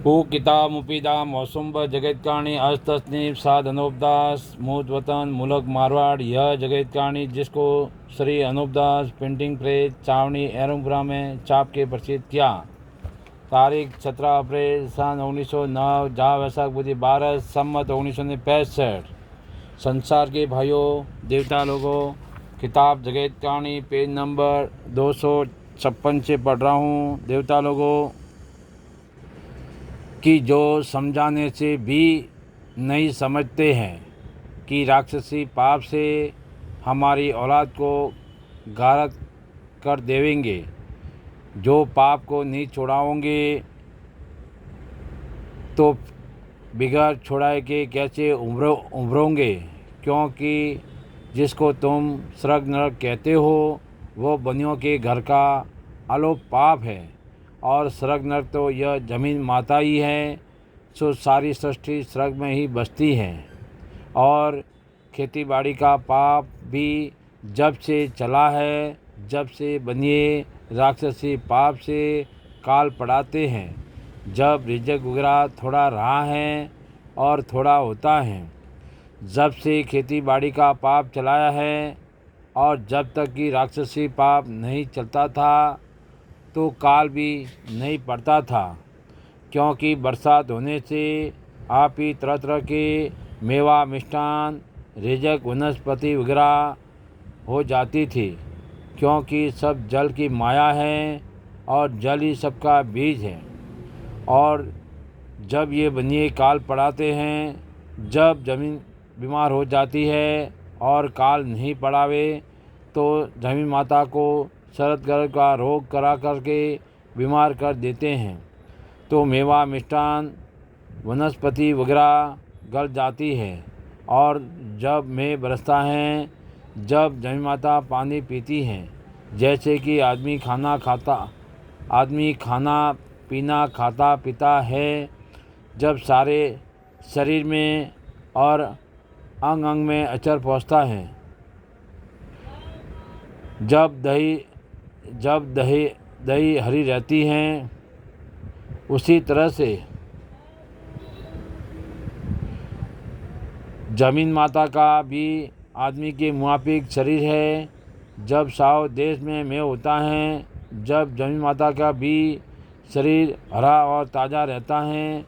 कुकिता मौसुम्ब जगतकाणी अस्तस्नीप साध अनूपदास मूत वतन मुलक मारवाड़। यह जगतकाणी जिसको श्री अनूपदास प्रिंटिंग प्रेस चावनी एरंगपुरा में छाप के प्रसिद्ध किया। तारीख 17 अप्रैल सन 1909 जहाँ वैशाख बुद्धि 12 सम्मत 1965। संसार के भाइयों देवता लोगों, किताब जगतकाणी पेज नंबर 256 से पढ़ रहा हूँ। देवता लोगों कि जो समझाने से भी नहीं समझते हैं कि राक्षसी पाप से हमारी औलाद को गारत कर देवेंगे, जो पाप को नहीं छुड़ाओगे तो बिगड़ छुड़ाए के कैसे उभरोगे, क्योंकि जिसको तुम स्वर्ग नरक कहते हो वो बनियों के घर का अलोप पाप है, और स्वर्ग नरक तो यह जमीन माता ही है। सो सारी सृष्टि स्वर्ग में ही बसती है। और खेतीबाड़ी का पाप भी जब से चला है, जब से बनिए राक्षसी पाप से काल पड़ाते हैं, जब रिजक वगैरह थोड़ा रहा है और थोड़ा होता है, जब से खेतीबाड़ी का पाप चलाया है, और जब तक कि राक्षसी पाप नहीं चलता था तो काल भी नहीं पड़ता था, क्योंकि बरसात होने से आप ही तरह तरह के मेवा मिष्ठान रिजक वनस्पति वगैरह हो जाती थी, क्योंकि सब जल की माया है और जल ही सबका बीज है। और जब ये बनिए काल पड़ाते हैं, जब जमीन बीमार हो जाती है और काल नहीं पड़ावे तो जमीन माता को शरद गर्भ का रोग करा करके बीमार कर देते हैं, तो मेवा मिष्ठान वनस्पति वगैरह गल जाती है। और जब मेघ बरसता है, जब जमीन माता पानी पीती हैं, जैसे कि आदमी खाना पीना खाता पीता है, जब सारे शरीर में और अंग अंग में अचर पहुँचता है, जब दही हरी रहती हैं, उसी तरह से जमीन माता का भी आदमी के मुआफिक शरीर है। जब साव देश में मेह होता है, जब जमीन माता का भी शरीर हरा और ताज़ा रहता है।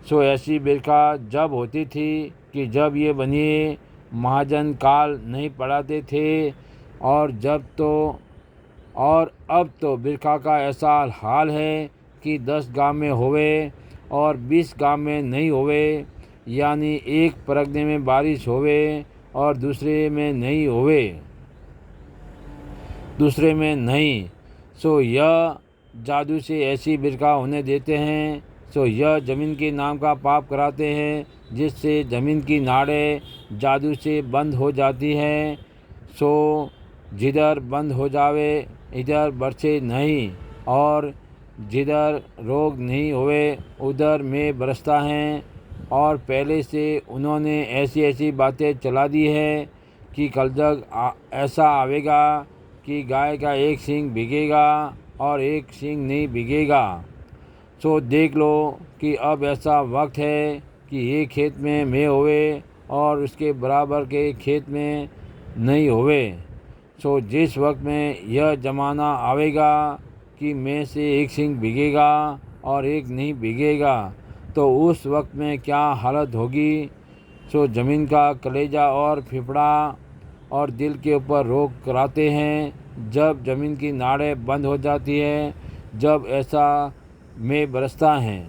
सो ऐसी बिरखा जब होती थी कि जब ये बनिए महाजन काल नहीं पड़ाते थे, और अब तो बिरखा का ऐसा हाल है कि 10 गांव में होवे और 20 गांव में नहीं होवे, यानी एक परगने में बारिश होवे और दूसरे में नहीं। सो यह जादू से ऐसी बिरखा होने देते हैं। सो यह जमीन के नाम का पाप कराते हैं, जिससे जमीन की नाड़ें जादू से बंद हो जाती हैं। सो जिधर बंद हो जावे इधर बरसे नहीं, और जिधर रोग नहीं होवे उधर में बरसता है। और पहले से उन्होंने ऐसी बातें चला दी है कि कलजग ऐसा आवेगा कि गाय का एक सींग भीगेगा और एक सींग नहीं भीगेगा। सो देख लो कि अब ऐसा वक्त है कि एक खेत में मेह होवे और उसके बराबर के खेत में नहीं होवे। सो जिस वक्त में यह ज़माना आवेगा कि मेह से एक सींग भीगेगा और एक नहीं भीगेगा, तो उस वक्त में क्या हालत होगी। सो ज़मीन का कलेजा और फेफड़ा और दिल के ऊपर रोग कराते हैं। जब ज़मीन की नाड़ें बंद हो जाती है, जब ऐसा में बरसता है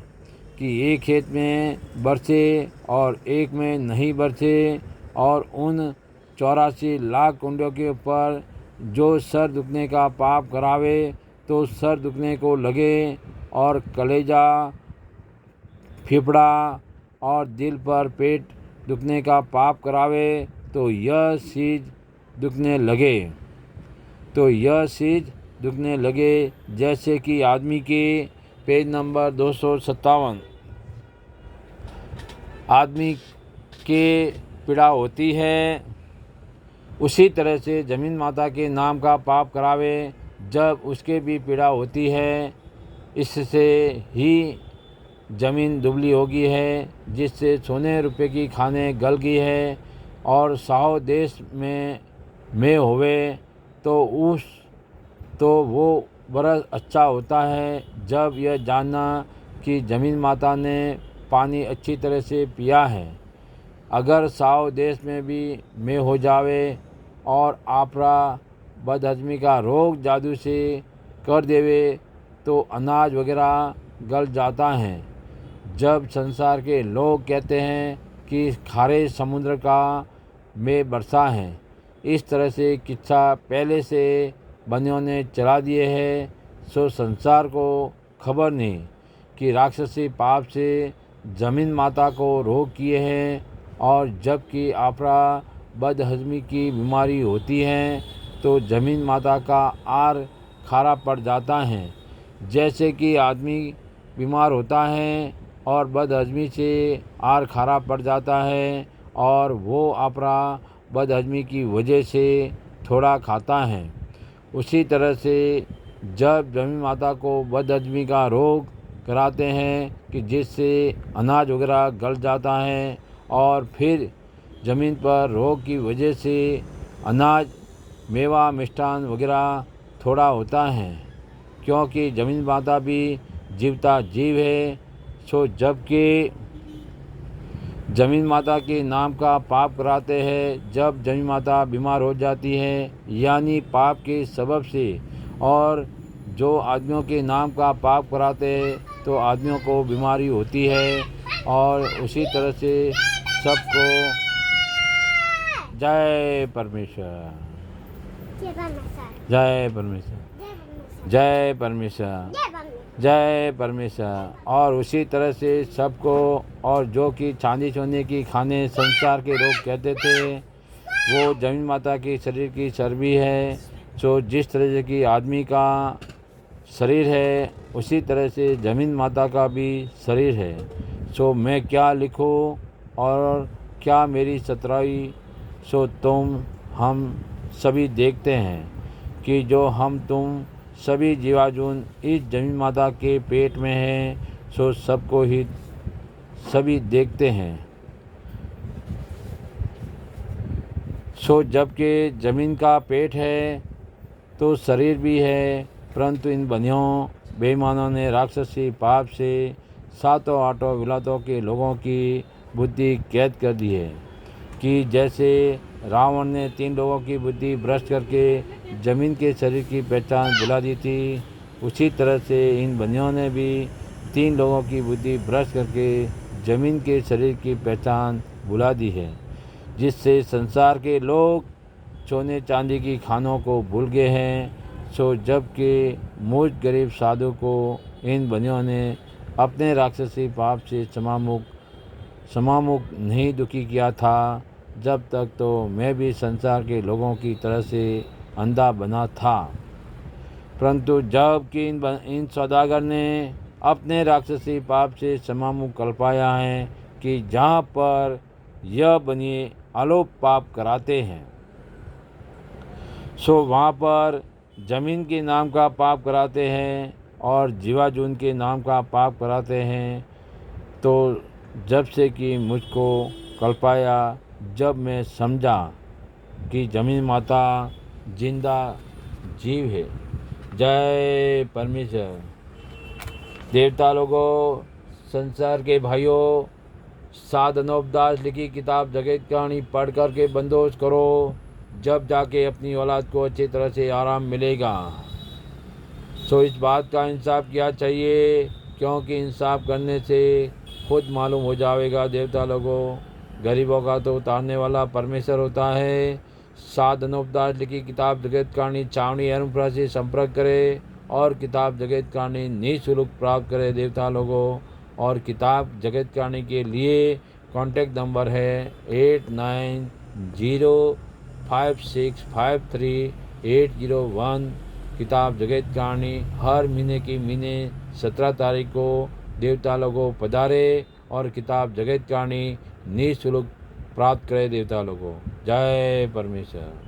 कि एक खेत में बरसे और एक में नहीं बरसे, और उन 84 लाख कुंडों के ऊपर जो सर दुखने का पाप करावे तो सर दुखने को लगे, और कलेजा फेफड़ा और दिल पर पेट दुखने का पाप करावे तो यह चीज़ दुखने लगे जैसे कि आदमी के पेज नंबर 257 आदमी के पीड़ा होती है, उसी तरह से जमीन माता के नाम का पाप करावे जब उसके भी पीड़ा होती है। इससे ही ज़मीन दुबली हो गई है, जिससे सोने रुपये की खाने गल गई है, और साहो देश में होवे तो वो बरस अच्छा होता है जब यह जानना कि ज़मीन माता ने पानी अच्छी तरह से पिया है। अगर साव देश में हो जावे और आपरा बदहजमी का रोग जादू से कर देवे तो अनाज वगैरह गल जाता है। जब संसार के लोग कहते हैं कि खारे समुद्र का में बरसा है, इस तरह से किस्सा पहले से बनियों ने चला दिए हैं, सो संसार को खबर नहीं कि राक्षसी पाप से जमीन माता को रोग किए हैं, और जबकि आपरा बदहजमी की बीमारी होती है तो जमीन माता का आर खारा पड़ जाता है। जैसे कि आदमी बीमार होता है और बदहजमी से आर खारा पड़ जाता है, और वो आपरा बदहजमी की वजह से थोड़ा खाता है, उसी तरह से जब जमीन माता को बदहजमी का रोग कराते हैं कि जिससे अनाज वगैरह गल जाता है, और फिर ज़मीन पर रोग की वजह से अनाज मेवा मिष्ठान वगैरह थोड़ा होता है, क्योंकि ज़मीन माता भी जीवता जीव है। सो जबकि ज़मीन माता के नाम का पाप कराते हैं, जब ज़मीन माता बीमार हो जाती है यानी पाप के सबब से, और जो आदमियों के नाम का पाप कराते हैं तो आदमियों को बीमारी होती है, और उसी तरह से सबको जय परमेश्वर, जय परमेश्वर, जय परमेश्वर, जय परमेश्वर। और उसी तरह से सबको, और जो कि चांदी सोने की खाने संसार के लोग कहते थे वो जमीन माता की शरीर की चर्बी है। सो जिस तरह से कि आदमी का शरीर है उसी तरह से जमीन माता का भी शरीर है। सो मैं क्या लिखूं और क्या मेरी सतराई, सो हम सभी देखते हैं कि जो हम तुम सभी जीवाजून इस जमीन माता के पेट में हैं, सो सबको ही सभी देखते हैं। सो जबकि ज़मीन का पेट है तो शरीर भी है, परंतु इन बनियों बेईमानों ने राक्षसी पाप से सातों आठों विलातों के लोगों की बुद्धि कैद कर दी है, कि जैसे रावण ने 3 लोगों की बुद्धि भ्रष्ट करके ज़मीन के शरीर की पहचान भुला दी थी, उसी तरह से इन बनियों ने भी 3 लोगों की बुद्धि भ्रष्ट करके ज़मीन के शरीर की पहचान भुला दी है, जिससे संसार के लोग सोने चांदी की खानों को भूल गए हैं। सो जबकि मुझ गरीब साधु को इन बनियों ने अपने राक्षसी पाप से समामुख नहीं दुखी किया था, जब तक तो मैं भी संसार के लोगों की तरह से अंधा बना था। परंतु जब कि इन सौदागर ने अपने राक्षसी पाप से समामुख कल्पाया है कि जहाँ पर यह बनिए आलोप पाप कराते हैं, सो वहाँ पर ज़मीन के नाम का पाप कराते हैं और जीवाजून के नाम का पाप कराते हैं। तो जब से कि मुझको कल्पाया, जब मैं समझा कि ज़मीन माता जिंदा जीव है। जय परमेश्वर। देवता लोगों, संसार के भाइयों, साधनोपदास लिखी किताब जगत कहानी पढ़ कर के बंदोबस्त करो, जब जाके अपनी औलाद को अच्छी तरह से आराम मिलेगा। सो इस बात का इंसाफ किया चाहिए, क्योंकि इंसाफ करने से खुद मालूम हो जाएगा देवता लोगों, गरीबों का तो उतारने वाला परमेश्वर होता है। साधनोपदास लिखी किताब जगत कहानी छावनी एरमपुरा से संपर्क करें और किताब जगत कहानी निःशुल्क प्राप्त करें देवता लोगों। और किताब जगत कहानी के लिए कॉन्टैक्ट नंबर है 8905653801। किताब जगत कहानी हर महीने की महीने 17 तारीख को देवता लोगों पधारे और किताब जगत कहानी निःशुल्क प्राप्त करें देवता लोगों। जय परमेश्वर।